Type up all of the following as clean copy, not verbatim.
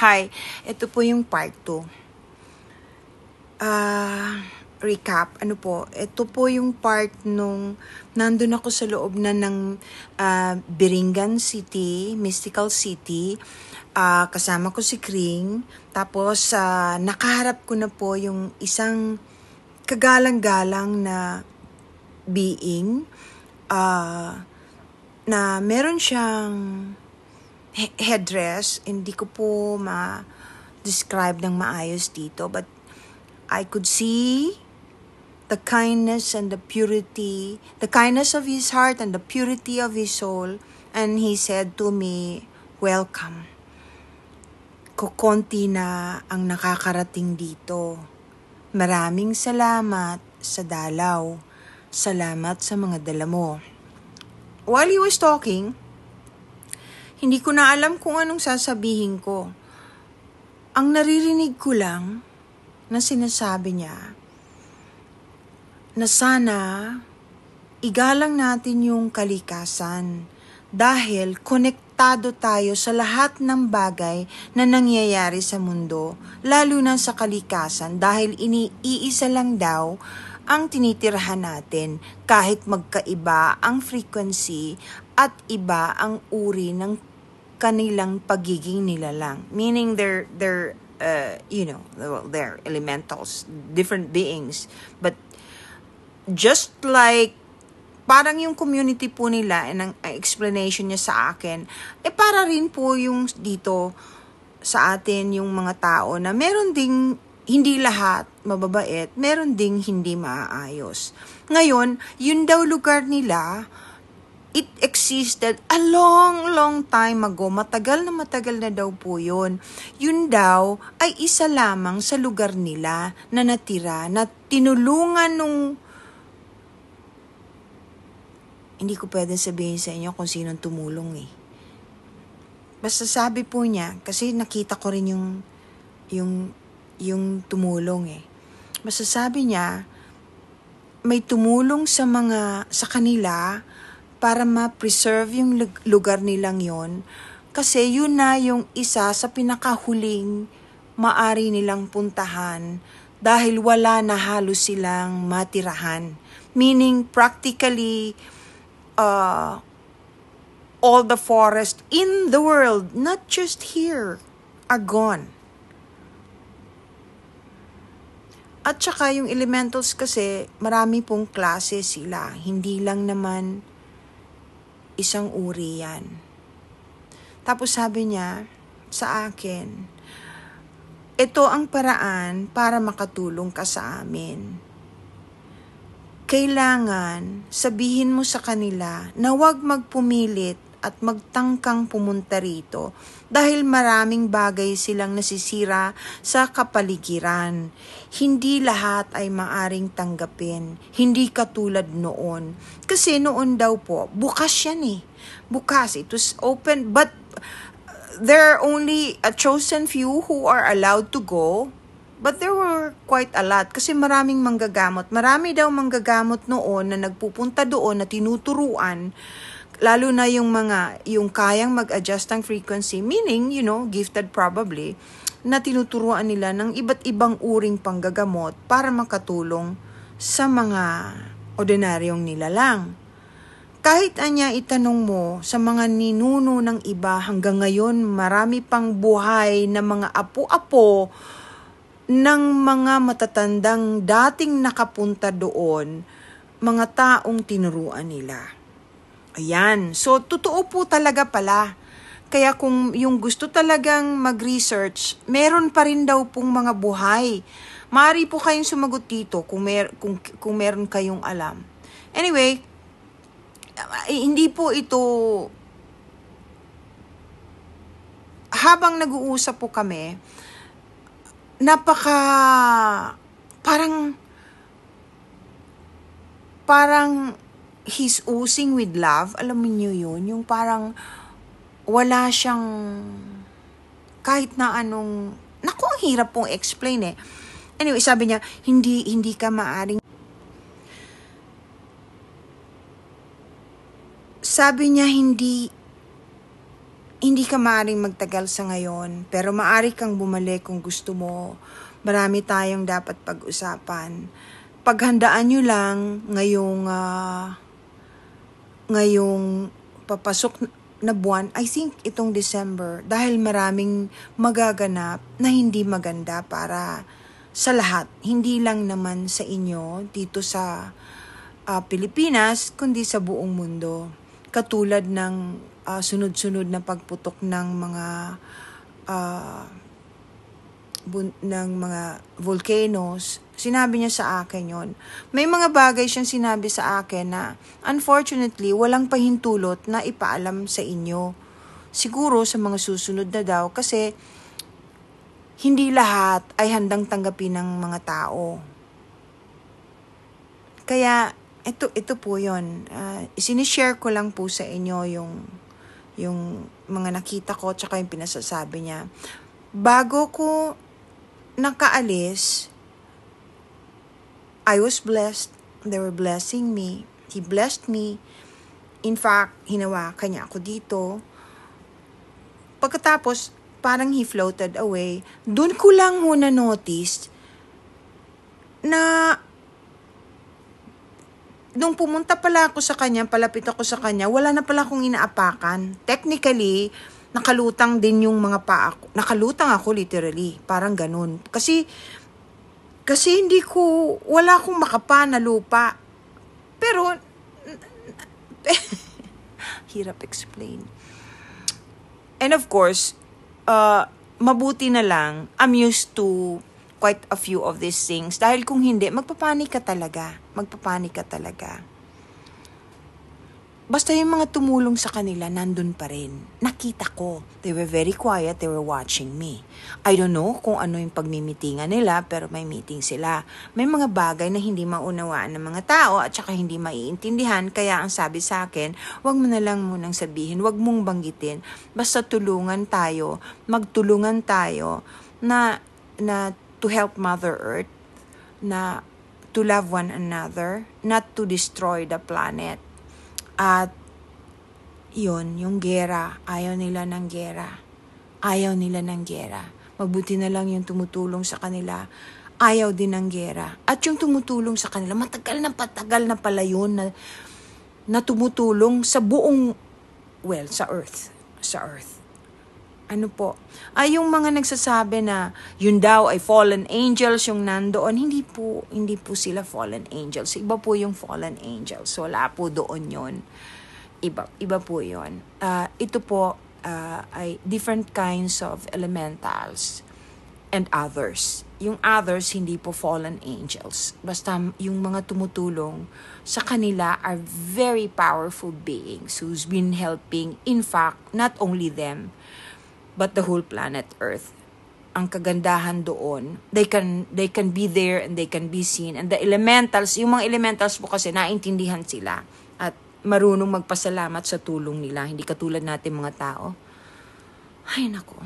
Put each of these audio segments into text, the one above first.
Hi, ito po yung part 2. Recap, ito po yung part nung nandun ako sa loob na ng Biringan City, Mystical City. Kasama ko si Kring. Tapos nakaharap ko na po yung isang kagalang-galang na being na meron siyang headdress. Hindi ko po ma-describe ng maayos dito, but I could see the kindness and the purity, the kindness of his heart and the purity of his soul. And he said to me, welcome. Kukonti na ang nakakarating dito. Maraming salamat sa dalaw. Salamat sa mga dala mo. While he was talking, hindi ko na alam kung anong sasabihin ko. Ang naririnig ko lang na sinasabi niya na sana igalang natin yung kalikasan dahil konektado tayo sa lahat ng bagay na nangyayari sa mundo, lalo na sa kalikasan dahil iisa lang daw ang tinitirhan natin kahit magkaiba ang frequency at iba ang uri ng kanilang pagiging nilalang. Meaning they're elementals, different beings. But just like, parang yung community po nila, and ang explanation niya sa akin, para rin po yung dito sa atin, yung mga tao na meron ding, hindi lahat mababait, meron ding hindi maaayos. Ngayon, yun daw lugar nila, it existed a long time ago. Matagal na daw po yun. Yun daw ay isa lamang sa lugar nila na natira, na tinulungan nung... Hindi ko pwedeng sabihin sa inyo kung sinong tumulong eh. Basta sabi po niya, kasi nakita ko rin yung tumulong eh. Basta sabi niya, may tumulong sa kanila para ma-preserve yung lugar nilang yon. Kasi yun na yung isa sa pinakahuling maari nilang puntahan dahil wala na halos silang matirahan. Meaning, practically, all the forest in the world, not just here, are gone. At saka yung elementals kasi, marami pong klase sila. Hindi lang naman isang uri yan. Tapos sabi niya sa akin, ito ang paraan para makatulong ka sa amin. Kailangan sabihin mo sa kanila na huwag magpumilit at magtangkang pumunta rito dahil maraming bagay silang nasisira sa kapaligiran. Hindi lahat ay maaring tanggapin. Hindi katulad noon. Kasi noon daw po, bukas yan eh. Bukas, it was open, but there are only a chosen few who are allowed to go. But there were quite a lot kasi maraming manggagamot. Marami daw manggagamot noon na nagpupunta doon na tinuturuan, lalo na yung kayang mag-adjust ng frequency, meaning, gifted probably, na tinuturuan nila ng iba't ibang uring panggagamot para makatulong sa mga ordinaryong nilalang. Kahit anya itanong mo sa mga ninuno ng iba hanggang ngayon, marami pang buhay na mga apo-apo ng mga matatandang dating nakapunta doon, mga taong tinuruan nila. Ayan. So, totoo po talaga pala. Kaya kung yung gusto talagang mag-research, meron pa rin daw pong mga buhay. Maaari po kayong sumagot dito kung meron kayong alam. Anyway, hindi po ito... Habang nag-uusap po kami, parang he's oozing with love. Alam niyo yun? Yung parang wala siyang kahit na anong... Naku, ang hirap pong explain eh. Anyway, sabi niya, hindi ka maaring... Sabi niya, hindi ka maaaring magtagal sa ngayon, pero maaari kang bumalik kung gusto mo. Marami tayong dapat pag-usapan. Paghandaan nyo lang ngayong papasok na buwan, I think itong December, dahil maraming magaganap na hindi maganda para sa lahat. Hindi lang naman sa inyo dito sa Pilipinas, kundi sa buong mundo. Katulad ng sunod-sunod na pagputok ng mga volcanoes. Sinabi niya sa akin yon. May mga bagay siyang sinabi sa akin na unfortunately walang pahintulot na ipaalam sa inyo. Siguro sa mga susunod na daw kasi hindi lahat ay handang tanggapin ng mga tao. Kaya ito po yon. Sinishare ko lang po sa inyo yung mga nakita ko tsaka yung pinasasabi niya. Bago ko nakaalis, I was blessed. They were blessing me. He blessed me. In fact, hinawakan niya ako dito. Pagkatapos, parang he floated away. Doon ko lang ho na-notice na nung pumunta pala ako sa kanya, palapit ako sa kanya, wala na pala akong inaapakan. Technically, nakalutang din yung mga paa ko. Nakalutang ako literally. Parang ganun. Kasi wala akong makapa na lupa. Pero, hirap explain. And of course, mabuti na lang, I'm used to quite a few of these things. Dahil kung hindi, magpapanik ka talaga. Basta yung mga tumulong sa kanila, nandun pa rin. Nakita ko. They were very quiet. They were watching me. I don't know kung ano yung pagmimitingan nila, pero may meeting sila. May mga bagay na hindi maunawaan ng mga tao at saka hindi maiintindihan. Kaya ang sabi sa akin, wag mo na lang munang sabihin, wag mong banggitin. Basta tulungan tayo, magtulungan tayo na to help Mother Earth, na to love one another, not to destroy the planet. At yun, yung gera, ayaw nila ng gera. Mabuti na lang yung tumutulong sa kanila, ayaw din ng gera. At yung tumutulong sa kanila, matagal na pala yun na tumutulong sa buong, sa earth. Ano po? Yung mga nagsasabi na yun daw ay fallen angels yung nandoon, hindi po sila fallen angels. Iba po yung fallen angels. Wala po doon yun. Iba po yun. Ito po ay different kinds of elementals and others. Yung others, hindi po fallen angels. Basta yung mga tumutulong sa kanila are very powerful beings who's been helping, in fact, not only them, but the whole planet Earth. Ang kagandahan doon, they can be there and they can be seen. And the elementals, yung mga elementals po kasi naintindihan sila at marunong magpasalamat sa tulong nila. Hindi katulad natin mga tao. Ay nako.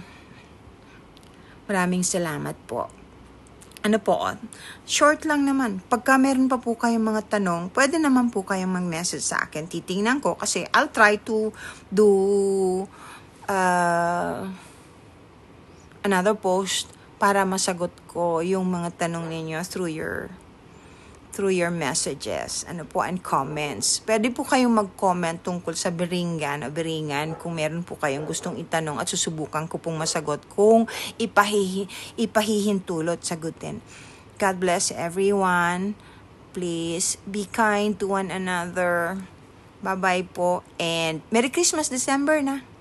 Maraming salamat po. Ano po, short lang naman. Pagka meron pa po kayong mga tanong, pwede naman po kayong mag-message sa akin. Titingnan ko kasi I'll try to do another post para masagot ko yung mga tanong ninyo through your messages, and comments. Pwede po kayong mag-comment tungkol sa biringan kung meron po kayong gustong itanong at susubukan ko pong masagot kung ipahihintulot sagutin. God bless everyone. Please be kind to one another. Bye-bye po and Merry Christmas, December na!